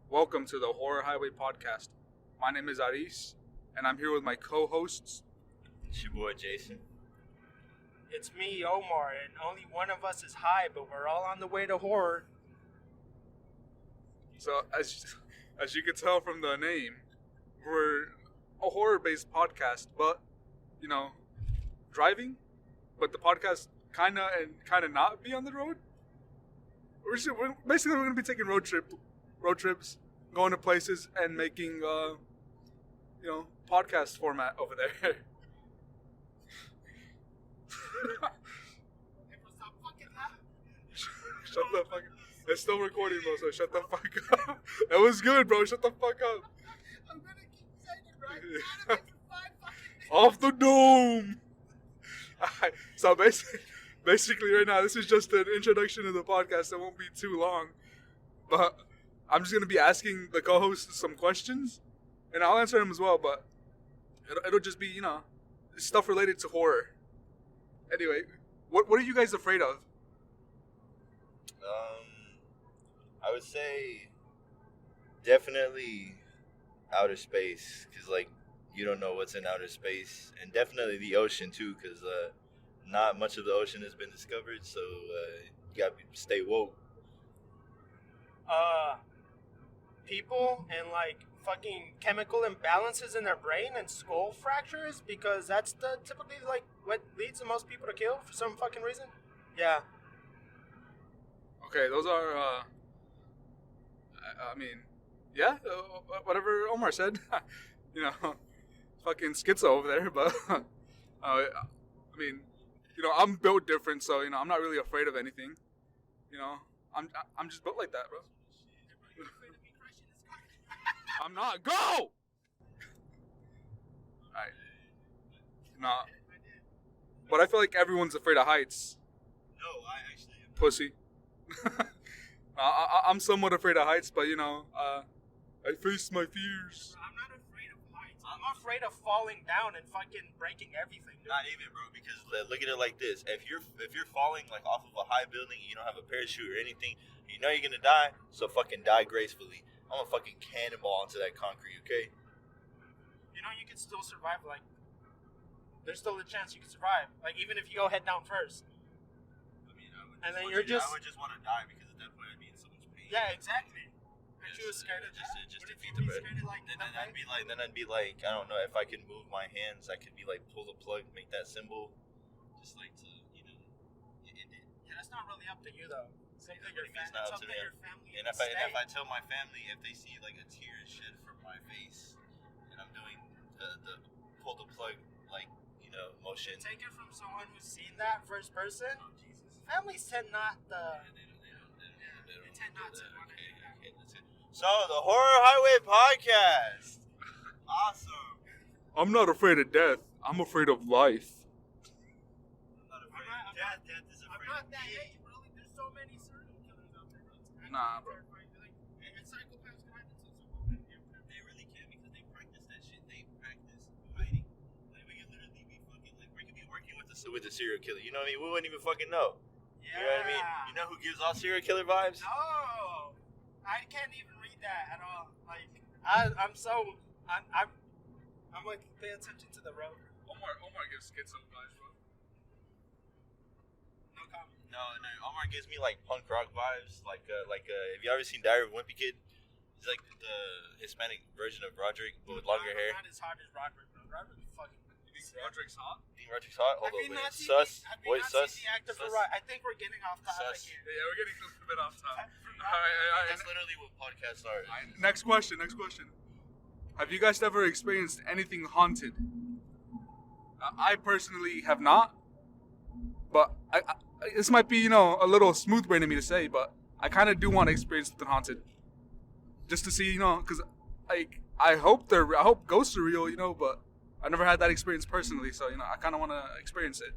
Welcome to the Horror Highway Podcast. My name is Aris, and I'm here with my co-hosts. It's your boy Jason. It's me, Omar, and only one of us is high, but we're all on the way to horror. So, as you can tell from the name, we're a horror-based podcast, but driving. But the podcast kind of not be on the road. We're going to be taking road trips, going to places, and making podcast format over there. Shut the fuck up. It's still recording, bro, so shut the fuck up. That was good, bro. Shut the fuck up. I'm gonna keep saying it right. Off the dome. Alright, so basically right now, this is just an introduction to the podcast. It won't be too long. But I'm just going to be asking the co-hosts some questions. And I'll answer them as well, but it'll just be, stuff related to horror. Anyway, what are you guys afraid of? I would say definitely outer space, because you don't know what's in outer space, and definitely the ocean too, because not much of the ocean has been discovered, so you gotta stay woke. People and fucking chemical imbalances in their brain and skull fractures, because that's typically what leads the most people to kill for some fucking reason. Yeah. Okay, those are, whatever Omar said. Fucking schizo over there, but, I'm built different, so, I'm not really afraid of anything. I'm just built like that, bro. I'm not. Go! Alright. Nah. But I feel like everyone's afraid of heights. No, I actually am. Pussy. I'm somewhat afraid of heights, but I face my fears. I'm not afraid of heights. I'm afraid of falling down and fucking breaking everything, dude. Not even, bro, because look at it like this. If you're falling off of a high building and you don't have a parachute or anything, you know you're gonna die, so fucking die gracefully. I'm gonna fucking cannonball onto that concrete, okay? You can still survive, there's still a chance you can survive. Even if you go head down first. I would just want to die, because at that point I'd be in so much pain. Yeah, exactly. Aren't you scared of that? Just What if defeat you the be bed. scared of, Then I'd be like, I don't know, if I could move my hands, I could be pull the plug, make that symbol, just to end it. Yeah, that's not really up to you though. Something your It's not up to them. family. And if I tell my family, if they see a tear shed from my face, and I'm doing the pull the plug motion. Take it from someone who's seen that first person. Oh, Jesus. Families tend not to. They tend not to. Okay, that's it. So the Horror Highway Podcast. Awesome. I'm not afraid of death. I'm afraid of life. I'm not afraid of death. Death is I'm afraid not of that me. age, bro. There's so many serial killers out there, bro. It's Nah, actually bro. terrifying. And psychopaths can happen to someone. They really can, because they practice that shit. They practice hiding. We could literally be fucking we could be working with the serial killer. You know what I mean? We wouldn't even fucking know. Yeah. You know what I mean? You know who gives off serial killer vibes? No, I can't even read that at all. I'm pay attention to the road. Omar gives schizo vibes, bro. No comment. No. Omar gives me punk rock vibes. Have you ever seen Diary of a Wimpy Kid? He's like the Hispanic version of Roderick, but with longer hair. Not as hard as Roderick, bro. Roderick fucking. You think Roderick's hot? You think Roderick's hot? Hold Have you on, not wait. seen Sus. Have you Wait, not sus. seen the actor for Sus. Rod? I think we're getting off topic Sus. here. Yeah, we're getting a bit off topic. That's literally what podcasts are. Next question. Have you guys ever experienced anything haunted? I personally have not, but this might be, a little smooth brain of me to say, but I kind of do want to experience something haunted, just to see, because I hope ghosts are real, but I never had that experience personally, so I kind of want to experience it,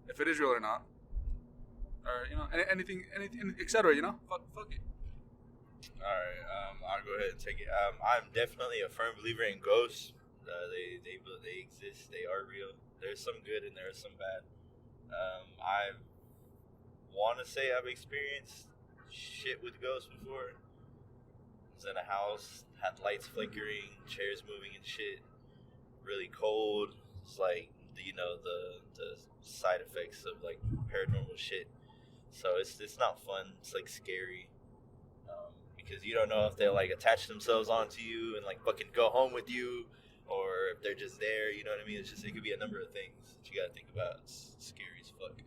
if it is real or not, or anything, etc. Fuck it. Alright, I'll go ahead and take it. I'm definitely a firm believer in ghosts. They exist. They are real. There's some good and there's some bad. I want to say I've experienced shit with ghosts before. was in a house, had lights flickering, chairs moving and shit. Really cold. It's like the side effects of like paranormal shit. So it's not fun. It's like scary. Because you don't know if they'll like attach themselves onto you and like fucking go home with you, or if they're just there. You know what I mean? It could be a number of things that you gotta think about. It's scary as fuck.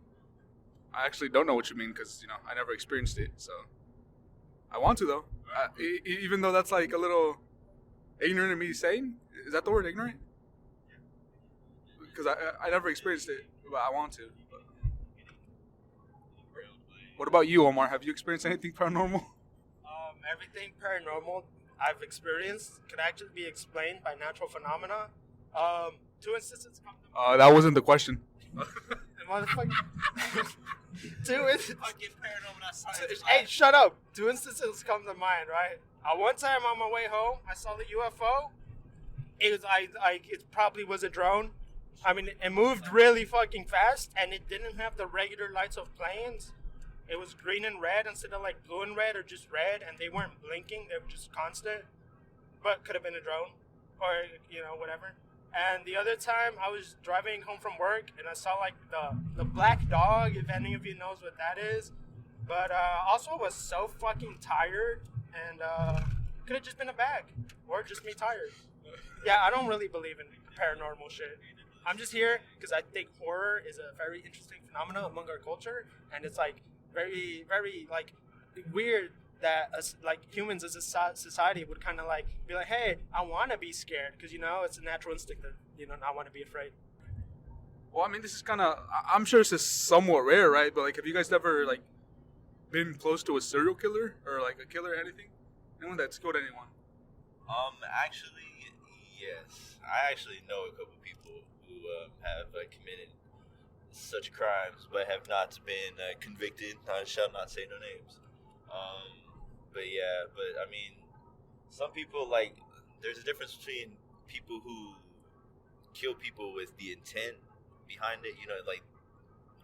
I actually don't know what you mean because I never experienced it. So I want to though. Even though that's like a little ignorant of me saying. Is that the word, ignorant? Because I never experienced it, but I want to. But. What about you, Omar? Have you experienced anything paranormal? Everything paranormal I've experienced could actually be explained by natural phenomena. Two instances come to mind. That wasn't the question. Motherfucker. Hey, shut up. Two instances come to mind, right? One time on my way home, I saw the UFO. It probably was a drone. I mean, it moved really fucking fast, and it didn't have the regular lights of planes. It was green and red instead of like blue and red or just red, and they weren't blinking. They were just constant. But could have been a drone or, whatever. And the other time, I was driving home from work, and I saw like the black dog, if any of you knows what that is. But also was so fucking tired, and could have just been a bag or just me tired. Yeah, I don't really believe in paranormal shit. I'm just here because I think horror is a very interesting phenomenon among our culture, and it's like very, very like weird that us, like humans as a society would kind of like be like, hey, I want to be scared because it's a natural instinct to not want to be afraid. Well, I mean, this is kind of, I'm sure this is somewhat rare, right? But like, have you guys ever like been close to a serial killer or like a killer or anything? Anyone that's killed anyone? Actually, yes. I actually know a couple people who have committed such crimes, but have not been convicted. I shall not say no names. But I mean, some people like. There's a difference between people who kill people with the intent behind it. Like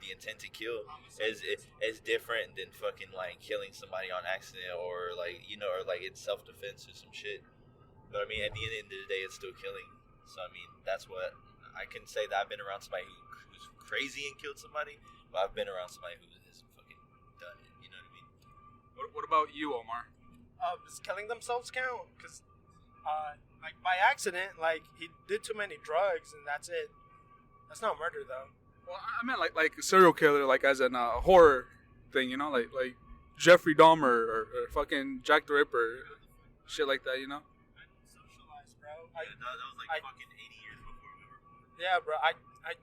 the intent to kill is different than fucking like killing somebody on accident or like or like in self-defense or some shit. But I mean, at the end of the day, it's still killing. So I mean, that's what I can say. That I've been around somebody who's crazy and killed somebody, but I've been around somebody who has fucking done it. You know what I mean? What about you, Omar? Does killing themselves count? Because, like by accident, like he did too many drugs and that's it. That's not murder though. Well, I meant like a serial killer, like as in a horror thing, like Jeffrey Dahmer or fucking Jack the Ripper, shit like that, Socialized, bro. That was like fucking 80 years before we were born. Yeah, bro.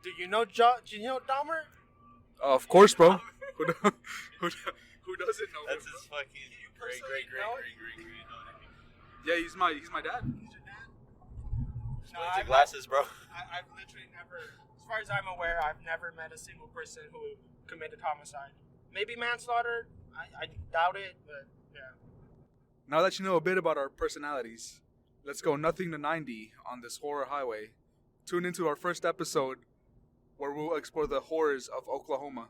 Do you know Dahmer? Of course, bro. who doesn't know? That's him, his fucking great. Yeah, he's my dad. No, When's the glasses, bro? I've literally never, as far as I'm aware, I've never met a single person who committed homicide. Maybe manslaughter. I doubt it, but yeah. Now that you know a bit about our personalities, let's go nothing to 90 on this horror highway. Tune into our first episode where we'll explore the horrors of Oklahoma.